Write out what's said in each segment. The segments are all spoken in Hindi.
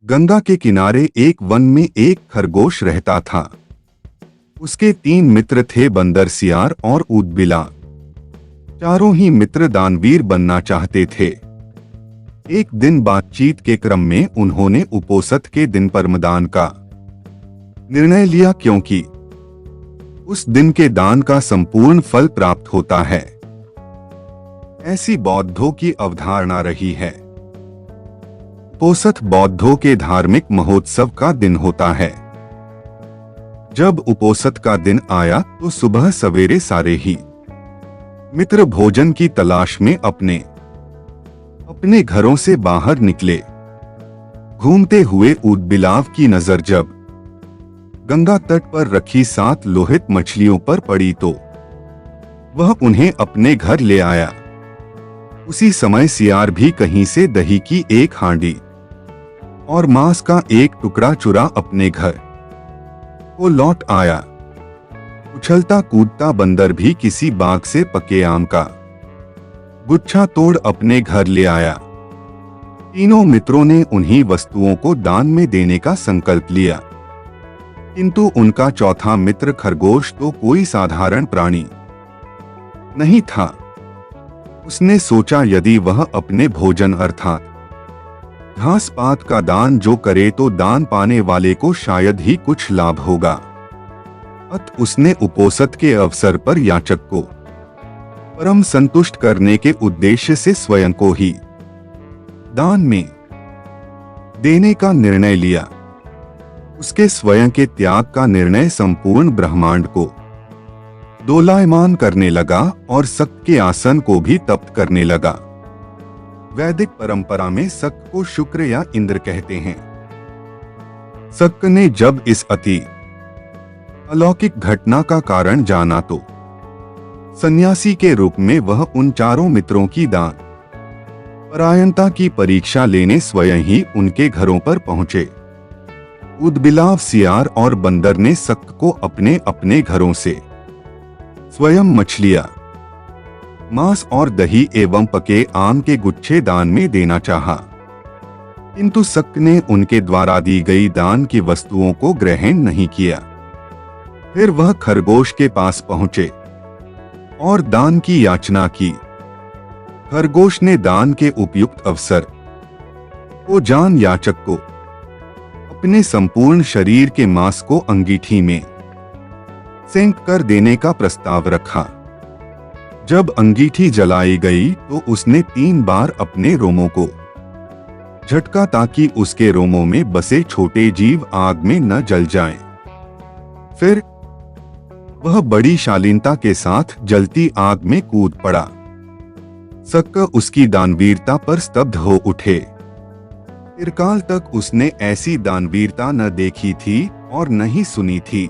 गंगा के किनारे एक वन में एक खरगोश रहता था। उसके 3 मित्र थे, बंदर, सियार और ऊदबिला। चारों ही मित्र दानवीर बनना चाहते थे। एक दिन बातचीत के क्रम में उन्होंने उपोषित के दिन परमदान का निर्णय लिया, क्योंकि उस दिन के दान का संपूर्ण फल प्राप्त होता है। ऐसी बौद्धों की अवधारणा रही है। उपोषित बौद्धों के धार्मिक महोत्सव का दिन होता है। जब उपोषित का दिन आया तो सुबह सवेरे सारे ही मित्र भोजन की तलाश में अपने अपने घरों से बाहर निकले। घूमते हुए ऊदबिलाव की नजर जब गंगा तट पर रखी 7 लोहित मछलियों पर पड़ी तो वह उन्हें अपने घर ले आया। उसी समय सियार भी कहीं से दही की एक हांडी और मांस का एक टुकड़ा चुरा अपने घर को लौट आया। उछलता कूदता बंदर भी किसी बाग से पके आम का गुच्छा तोड़ अपने घर ले आया। तीनों मित्रों ने उन्हीं वस्तुओं को दान में देने का संकल्प लिया, किंतु उनका चौथा मित्र खरगोश तो कोई साधारण प्राणी नहीं था। उसने सोचा, यदि वह अपने भोजन अर्थात घास पात का दान जो करे तो दान पाने वाले को शायद ही कुछ लाभ होगा। अतः उसने उपोषित के अवसर पर याचक को परम संतुष्ट करने के उद्देश्य से स्वयं को ही दान में देने का निर्णय लिया। उसके स्वयं के त्याग का निर्णय संपूर्ण ब्रह्मांड को दोलायमान करने लगा और शक के आसन को भी तप्त करने लगा। वैदिक परंपरा में शक को शुक्र या इंद्र कहते हैं। शक ने जब इस अति अलौकिक घटना का कारण जाना तो सन्यासी के रूप में वह उन चारों मित्रों की दान परायणता की परीक्षा लेने स्वयं ही उनके घरों पर पहुंचे। ऊदबिलाव, सियार और बंदर ने शक को अपने अपने घरों से स्वयं मछलियां, मांस और दही एवं पके आम के गुच्छे दान में देना चाहा, किंतु शक ने उनके द्वारा दी गई दान की वस्तुओं को ग्रहण नहीं किया। फिर वह खरगोश के पास पहुंचे और दान की याचना की। खरगोश ने दान के उपयुक्त अवसर को जान याचक को अपने संपूर्ण शरीर के मांस को अंगीठी में सेंक कर देने का प्रस्ताव रखा। जब अंगीठी जलाई गई तो उसने 3 बार अपने रोमों को झटका ताकि उसके रोमों में बसे छोटे जीव आग में न जल जाएं। फिर वह बड़ी शालीनता के साथ जलती आग में कूद पड़ा। शक उसकी दानवीरता पर स्तब्ध हो उठे। चिरकाल तक उसने ऐसी दानवीरता न देखी थी और न ही सुनी थी।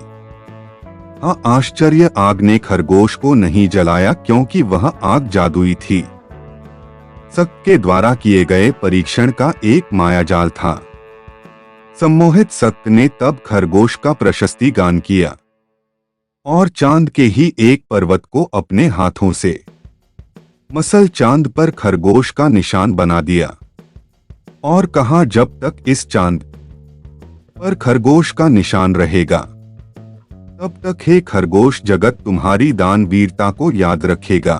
हाँ, आश्चर्य, आग ने खरगोश को नहीं जलाया क्योंकि वह आग जादुई थी। शक के द्वारा किए गए परीक्षण का एक मायाजाल था। सम्मोहित शक ने तब खरगोश का प्रशस्ति गान किया और चांद के ही एक पर्वत को अपने हाथों से मसल चांद पर खरगोश का निशान बना दिया और कहा, जब तक इस चांद पर खरगोश का निशान रहेगा तब तक हे खरगोश, जगत तुम्हारी दान वीरता को याद रखेगा।